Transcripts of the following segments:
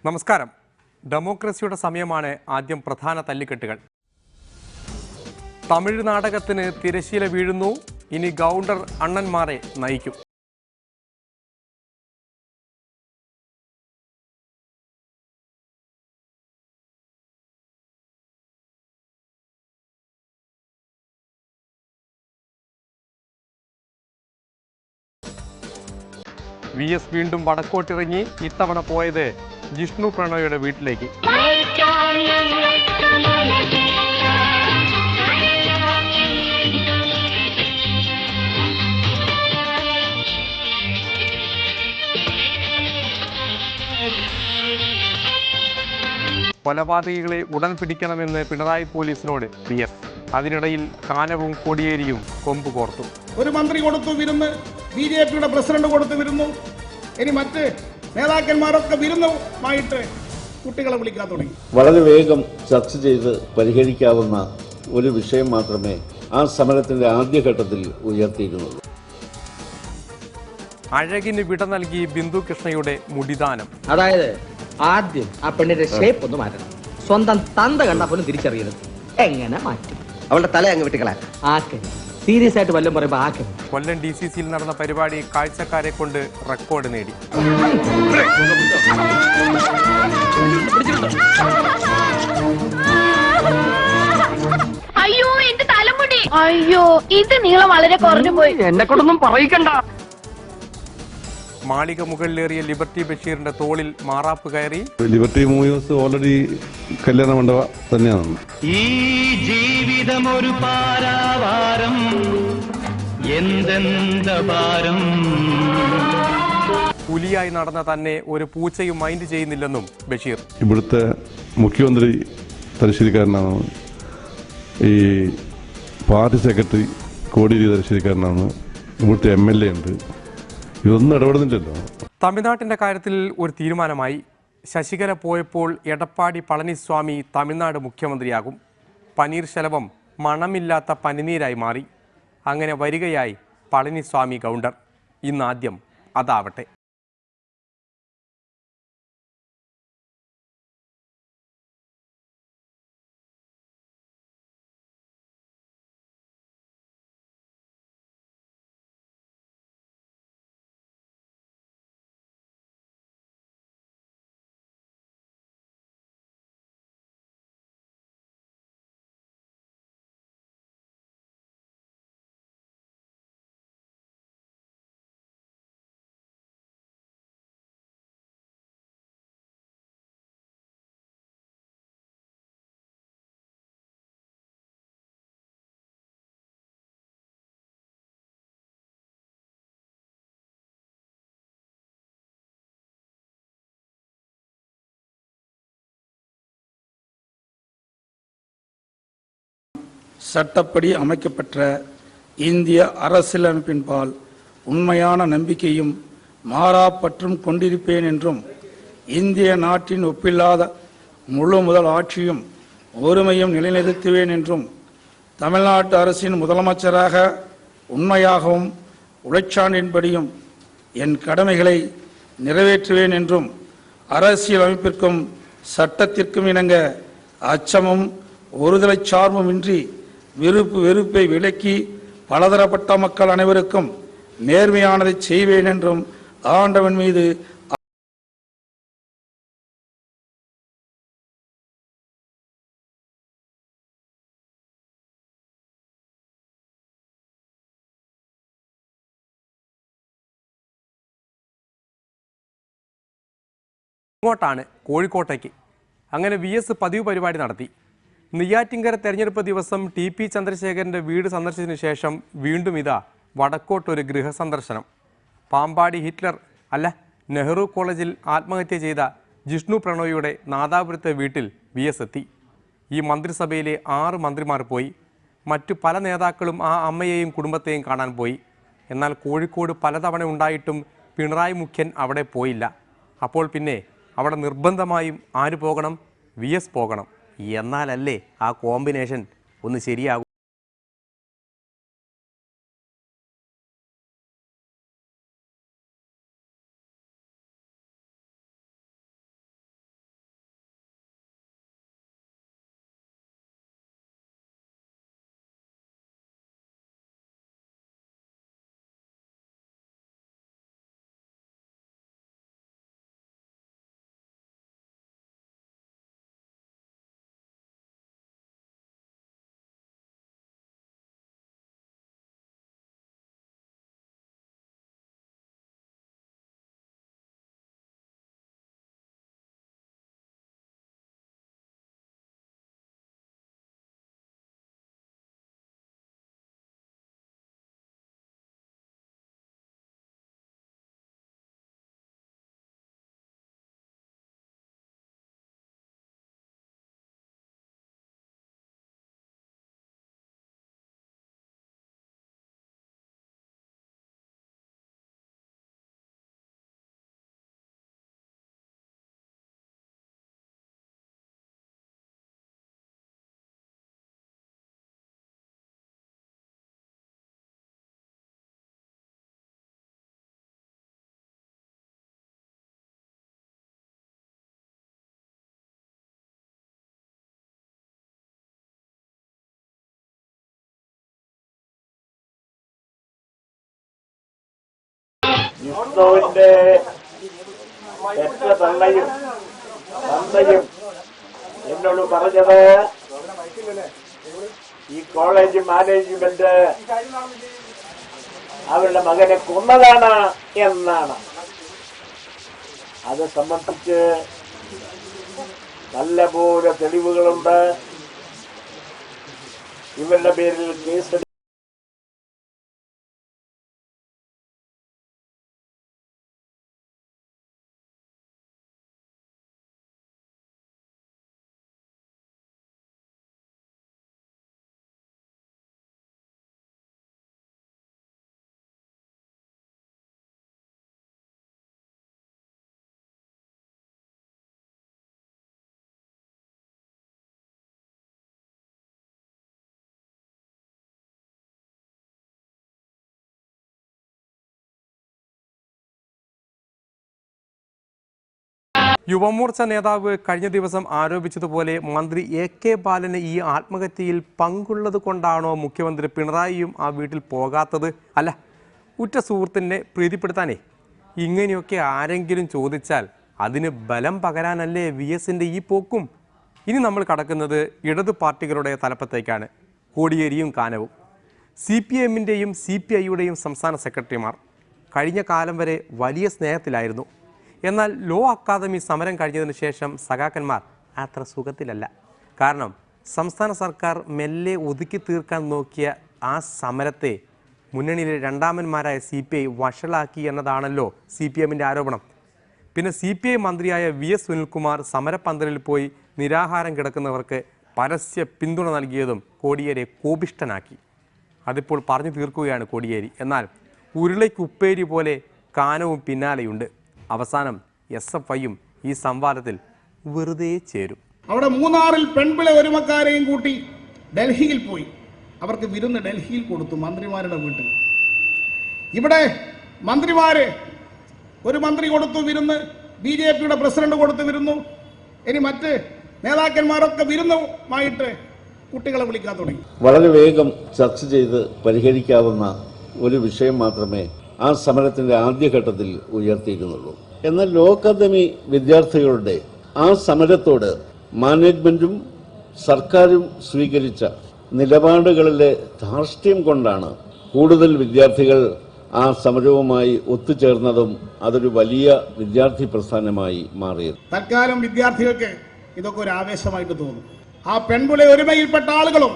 നമസ്കാരം. ഡെമോക്രസിയുടെ സമയമാണ്. ആദ്യം പ്രധാന തല്ലിക്കെട്ടുകൾ. തമിഴ് നാടകത്തിന് തിരശ്ശീല വീഴുന്നു. ഇനി ഗൗണ്ടർ അണ്ണന്മാരെ നയിക്കും. VS വീണ്ടും വടക്കോട്ടിറങ്ങി. ഇത്തവണ പോയത് ജിഷ്ണു പ്രണോയുടെ വീട്ടിലേക്ക്. കൊലപാതകികളെ ഉടൻ പിടിക്കണമെന്ന് പിണറായി പോലീസിനോട് VS. അതിനിടയിൽ കാനവും കോടിയേരിയും കൊമ്പ് കോർത്തു. ഒരു മന്ത്രി കൊടുത്തു വിരുന്ന്, BJPയുടെ പ്രസിഡന്റ് കൊടുത്തു വിരുന്നു, ഇനി മറ്റ് നേതാക്കന്മാരൊക്കെ വിരുന്നുമായിട്ട് കുട്ടികളെ വിളിക്കാൻ തുടങ്ങി. വളരെ വേഗം ചർച്ച ചെയ്ത് പരിഹരിക്കാവുന്ന ഒരു വിഷയം മാത്രമേ ആ സമരത്തിന്റെ ആദ്യഘട്ടത്തിൽ ഉയർത്തിയിരുന്നുള്ളൂ. അഴകിന് വിട നൽകി ബിന്ദു കൃഷ്ണയുടെ മുടിദാനം. അതായത് ആദ്യം ആ പെണ്ണിന്റെ ഷേപ്പ് ഒന്ന് മാറ്റണം. സ്വന്തം തന്ത കണ്ടാ പോലും തിരിച്ചറിയരുത്. എങ്ങനെ മാറ്റും? അവളുടെ തല അങ്ങ് വെട്ടിക്കളാൻ ആക്കെ. സീരിയസ് ആയിട്ട് വല്ലതും പറയുമ്പോ ആക്കെ. കൊല്ലം DCCയിൽ നടന്ന പരിപാടി കാഴ്ചക്കാരെ കൊണ്ട് റെക്കോർഡ് നേടി. അയ്യോ എന്റെ തലമുടി, അയ്യോ ഇത് നീളം വളരെ കുറഞ്ഞു പോയി. എന്നെ കൊണ്ടൊന്നും പറയിക്കണ്ട. മാളിക മുകളിലേറിയ ലിബർട്ടി ബഷീറിന്റെ തോളിൽ മാറാപ്പ് കയറി. ലിബർട്ടി മൂവീസ് ഓൾറെഡി കല്യാണ മണ്ഡപ തന്നെയാണ്. ഈ ജീവിതം ഒരു പാരാവാരം, എന്തെന്ത ഭാരം. പുലിയായി നടന്ന തന്നെ ഒരു പൂച്ചയും മൈൻഡ് ചെയ്യുന്നില്ലെന്നും ബഷീർ. ഇവിടുത്തെ മുഖ്യമന്ത്രി തലശ്ശേരിക്കാരനാണ്. ഈ പാർട്ടി സെക്രട്ടറി കോടിയേരി തലശ്ശേരിക്കാരനാണ്. ഇവിടുത്തെ MLA ഉണ്ട്. ഇതൊന്നും ഇടപെടുന്നില്ലല്ലോ. തമിഴ്നാട്ടിന്റെ കാര്യത്തിൽ ഒരു തീരുമാനമായി. ശശികല പോയപ്പോൾ എടപ്പാടി പളനിസ്വാമി തമിഴ്നാട് മുഖ്യമന്ത്രിയാകും. പനീർശെൽവം മണമില്ലാത്ത പനിനീരായി മാറി. അങ്ങനെ വരികയായി പളനിസ്വാമി ഗൗണ്ടർ. ഇന്നാദ്യം അതാവട്ടെ. சட்டப்படி அமைக்கப்பட்ட இந்திய அரசியலமைப்பின்பால் உண்மையான நம்பிக்கையும் மாறாப்பற்றும் கொண்டிருப்பேன் என்றும் இந்திய நாட்டின் ஒப்பில்லாத முழு முதல் ஆட்சியும் ஒருமையும் நிலைநிறுத்துவேன் என்றும் தமிழ்நாட்டு அரசின் முதலமைச்சராக உண்மையாகவும் உழைச்சான்றின்படியும் என் கடமைகளை நிறைவேற்றுவேன் என்றும் அரசியலமைப்பிற்கும் சட்டத்திற்கும் இணங்க அச்சமும் ஒருதலை சார்புமின்றி வெறுப்பை விலக்கி பலதரப்பட்ட மக்கள் அனைவருக்கும் நேர்மையானதை செய்வேன் என்றும் ஆண்டவன் மீது ഇങ്ങോട്ടാണ് കോഴിക്കോട്ടേക്ക്. അങ്ങനെ VS പതിവ് പരിപാടി നടത്തി. നെയ്യാറ്റിൻകര തെരഞ്ഞെടുപ്പ് ദിവസം TP ചന്ദ്രശേഖരൻ്റെ വീട് സന്ദർശിച്ചതിന് ശേഷം വീണ്ടും ഇതാ വടക്കോട്ടൊരു ഗൃഹസന്ദർശനം. പാമ്പാടി ഹിറ്റ്ലർ അല്ല നെഹ്റു കോളേജിൽ ആത്മഹത്യ ചെയ്ത ജിഷ്ണു പ്രണോയുടെ നാദാപുരത്തെ വീട്ടിൽ VS എത്തി. ഈ മന്ത്രിസഭയിലെ 6 മന്ത്രിമാർ പോയി. മറ്റു പല നേതാക്കളും ആ അമ്മയെയും കുടുംബത്തെയും കാണാൻ പോയി. എന്നാൽ കോഴിക്കോട് പലതവണ ഉണ്ടായിട്ടും പിണറായി മുഖ്യൻ അവിടെ പോയില്ല. അപ്പോൾ പിന്നെ അവിടെ നിർബന്ധമായും ആര് പോകണം? VS പോകണം. എന്നാലല്ലേ ആ കോമ്പിനേഷൻ ഒന്ന് ശരിയാകും. വിഷ്ണുവിന്റെ പെറ്റ തള്ളയും തന്തയും എന്നോട് പറഞ്ഞത് ഈ കോളേജ് മാനേജ്മെന്റ് അവരുടെ മകനെ കൊന്നതാണ് എന്നാണ്. അത് സംബന്ധിച്ച് നല്ലപോലെ തെളിവുകളുണ്ട്. ഇവരുടെ പേരിൽ കേസ് യുവമോർച്ച നേതാവ് കഴിഞ്ഞ ദിവസം ആരോപിച്ചതുപോലെ മന്ത്രി AK ബാലന് ഈ ആത്മഹത്യയിൽ പങ്കുള്ളത് കൊണ്ടാണോ മുഖ്യമന്ത്രി പിണറായിയും ആ വീട്ടിൽ പോകാത്തത്? അല്ല, ഉറ്റ സുഹൃത്തിനെ പ്രീതിപ്പെടുത്താനേ ഇങ്ങനെയൊക്കെ ആരെങ്കിലും ചോദിച്ചാൽ അതിന് ബലം പകരാനല്ലേ VSന്റെ ഈ പോക്കും? ഇനി നമ്മൾ കടക്കുന്നത് ഇടത് പാർട്ടികളുടെ തലപ്പത്തേക്കാണ്. കോടിയേരിയും കാനവും. CPMന്റെയും CPIയുടെയും സംസ്ഥാന സെക്രട്ടറിമാർ കഴിഞ്ഞ കാലം വരെ വലിയ സ്നേഹത്തിലായിരുന്നു. എന്നാൽ ലോ അക്കാദമി സമരം കഴിഞ്ഞതിന് ശേഷം സഖാക്കന്മാർ അത്ര സുഖത്തിലല്ല. കാരണം സംസ്ഥാന സർക്കാർ മെല്ലെ ഒതുക്കി തീർക്കാൻ നോക്കിയ ആ സമരത്തെ മുന്നണിയിലെ രണ്ടാമന്മാരായ CPI വഷളാക്കി എന്നതാണല്ലോ CPMന്റെ ആരോപണം. പിന്നെ CPI മന്ത്രിയായ VS സുനിൽകുമാർ സമരപന്തലിൽ പോയി നിരാഹാരം കിടക്കുന്നവർക്ക് പരസ്യ പിന്തുണ നൽകിയതും കോടിയേരിയെ കോപിഷ്ഠനാക്കി. അതിപ്പോൾ പറഞ്ഞു തീർക്കുകയാണ് കോടിയേരി. എന്നാൽ ഉരുളയ്ക്ക് ഉപ്പേരി പോലെ കാനവും പിന്നാലെയുണ്ട്. അവസാനം SFIയും ഈ സംവാദത്തിൽ വെറുതെ ചേരും. അവിടെ മൂന്നാറിൽ പെൺപിളെ ഒരുമക്കാരെയും കൂട്ടി ഡൽഹിയിൽ പോയി. അവർക്ക് വിരുന്ന് ഡൽഹിയിൽ കൊടുത്തു, മന്ത്രിമാരുടെ വീട്ടിൽ. ഇവിടെ മന്ത്രിമാര് ഒരു മന്ത്രി കൊടുത്തു വിരുന്ന്, BJPയുടെ പ്രസിഡന്റ് കൊടുത്തു വിരുന്നു. ഇനി മറ്റ് നേതാക്കന്മാരൊക്കെ വിരുന്നുമായിട്ട് കുട്ടികളെ വിളിക്കാൻ തുടങ്ങി. വളരെ വേഗം ചർച്ച ചെയ്ത് പരിഹരിക്കാവുന്ന ഒരു വിഷയം മാത്രമേ ആ സമരത്തിന്റെ ആദ്യഘട്ടത്തിൽ ഉയർത്തിയിരുന്നുള്ളൂ. എന്നാൽ ലോ അക്കാദമി വിദ്യാർത്ഥികളുടെ ആ സമരത്തോട് മാനേജ്മെന്റും സർക്കാരും സ്വീകരിച്ച നിലപാടുകളിലെ ധാർഷ്ട്യം കൊണ്ടാണ് കൂടുതൽ വിദ്യാർത്ഥികൾ ആ സമരവുമായി ഒത്തുചേർന്നതും അതൊരു വലിയ വിദ്യാർത്ഥി പ്രസ്ഥാനമായി മാറിയത്. തൽക്കാലം വിദ്യാർത്ഥികൾക്ക് ഇതൊക്കെ ഒരു ആവേശമായിട്ട് തോന്നും. ആ പെൺപുളെ ഒരുമയിൽപ്പെട്ട ആളുകളും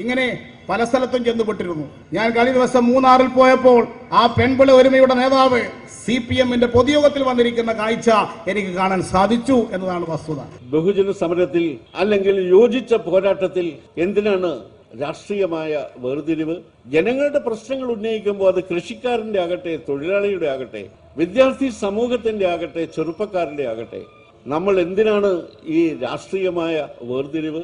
ഇങ്ങനെ പല സ്ഥലത്തും ചെന്നുപെട്ടിരുന്നു. ഞാൻ കഴിഞ്ഞ ദിവസം മൂന്നാറിൽ പോയപ്പോൾ ആ പെൺപിള ഒരുമയുടെ നേതാവ് CPMന്റെ പൊതുയോഗത്തിൽ വന്നിരിക്കുന്ന കാഴ്ച എനിക്ക് കാണാൻ സാധിച്ചു എന്നതാണ് വസ്തുത. ബഹുജന സമരത്തിൽ അല്ലെങ്കിൽ യോജിച്ച പോരാട്ടത്തിൽ എന്തിനാണ് രാഷ്ട്രീയമായ വേർതിരിവ്? ജനങ്ങളുടെ പ്രശ്നങ്ങൾ ഉന്നയിക്കുമ്പോൾ അത് കൃഷിക്കാരന്റെ ആകട്ടെ, തൊഴിലാളിയുടെ ആകട്ടെ, വിദ്യാർത്ഥി സമൂഹത്തിന്റെ ആകട്ടെ, ചെറുപ്പക്കാരന്റെ ആകട്ടെ, നമ്മൾ എന്തിനാണ് ഈ രാഷ്ട്രീയമായ വേർതിരിവ്?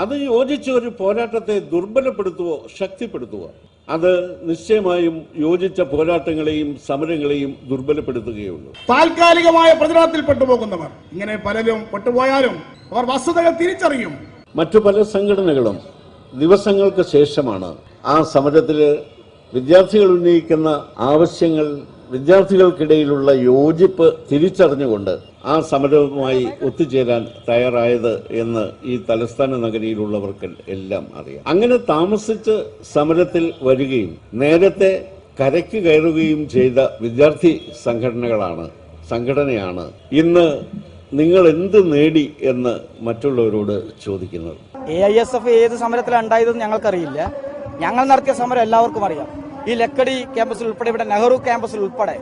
അത് യോജിച്ച ഒരു പോരാട്ടത്തെ ദുർബലപ്പെടുത്തുവോ ശക്തിപ്പെടുത്തുവോ? അത് നിശ്ചയമായും യോജിച്ച പോരാട്ടങ്ങളെയും സമരങ്ങളെയും ദുർബലപ്പെടുത്തുകയുള്ളൂ. താൽക്കാലികമായ പ്രതിരോധത്തിൽ പെട്ടുപോകുന്നവർ ഇങ്ങനെ പലരും പെട്ടുപോയാലും അവർ വസ്തുതകൾ തിരിച്ചറിയും. മറ്റു പല സംഘടനകളും ദിവസങ്ങൾക്ക് ശേഷമാണ് ആ സമരത്തിൽ വിദ്യാർത്ഥികൾ ഉന്നയിക്കുന്ന ആവശ്യങ്ങൾ, വിദ്യാർത്ഥികൾക്കിടയിലുള്ള യോജിപ്പ് തിരിച്ചറിഞ്ഞുകൊണ്ട് ആ സമരവുമായി ഒത്തുചേരാൻ തയ്യാറായത് എന്ന് ഈ തലസ്ഥാന നഗരിയിലുള്ളവർക്ക് എല്ലാം അറിയാം. അങ്ങനെ താമസിച്ച് സമരത്തിൽ വരികയും നേരത്തെ കരയ്ക്ക് കയറുകയും ചെയ്ത വിദ്യാർത്ഥി സംഘടനയാണ് ഇന്ന് നിങ്ങൾ എന്ത് നേടി എന്ന് മറ്റുള്ളവരോട് ചോദിക്കുന്നത്. AISF ഏത് സമരത്തിലാണ് ഉണ്ടായതെന്ന് ഞങ്ങൾക്കറിയില്ല. ഞങ്ങൾ നടത്തിയ സമരം എല്ലാവർക്കും അറിയാം. ഈ ലക്കടി ക്യാമ്പസിൽ ഉൾപ്പെടെ, ഇവിടെ നെഹ്റു ക്യാമ്പസിൽ ഉൾപ്പെടെ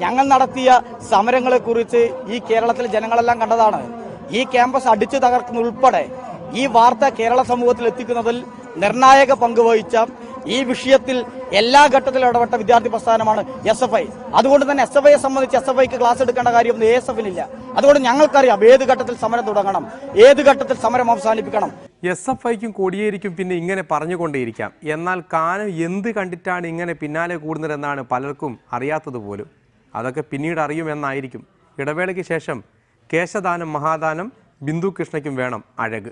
ഞങ്ങൾ നടത്തിയ സമരങ്ങളെ കുറിച്ച് ഈ കേരളത്തിലെ ജനങ്ങളെല്ലാം കണ്ടതാണ്. ഈ ക്യാമ്പസ് അടിച്ചു തകർക്കുന്ന ഉൾപ്പെടെ ഈ വാർത്ത കേരള സമൂഹത്തിൽ എത്തിക്കുന്നതിൽ നിർണായക പങ്ക് വഹിച്ച, ഈ വിഷയത്തിൽ എല്ലാ ഘട്ടത്തിലും ഇടപെട്ട വിദ്യാർത്ഥി പ്രസ്ഥാനമാണ് SFI. അതുകൊണ്ട് തന്നെ SFIയെ സംബന്ധിച്ച് SFIക്ക് ക്ലാസ് എടുക്കേണ്ട കാര്യമൊന്നും ASFിനില്ല. അതുകൊണ്ട് ഞങ്ങൾക്കറിയാം ഏത് ഘട്ടത്തിൽ സമരം തുടങ്ങണം, ഏത് ഘട്ടത്തിൽ സമരം അവസാനിപ്പിക്കണം. SFIക്കും കോടിയേരിക്കും പിന്നെ ഇങ്ങനെ പറഞ്ഞുകൊണ്ടേയിരിക്കാം. എന്നാൽ കാനം എന്ത് കണ്ടിട്ടാണ് ഇങ്ങനെ പിന്നാലെ കൂടുന്നതെന്നാണ് പലർക്കും അറിയാത്തത് പോലും. അതൊക്കെ പിന്നീട് അറിയുമെന്നായിരിക്കും. ഇടവേളയ്ക്ക് ശേഷം കേശദാനം മഹാദാനം ബിന്ദു കൃഷ്ണയ്ക്കും വേണം അഴക്.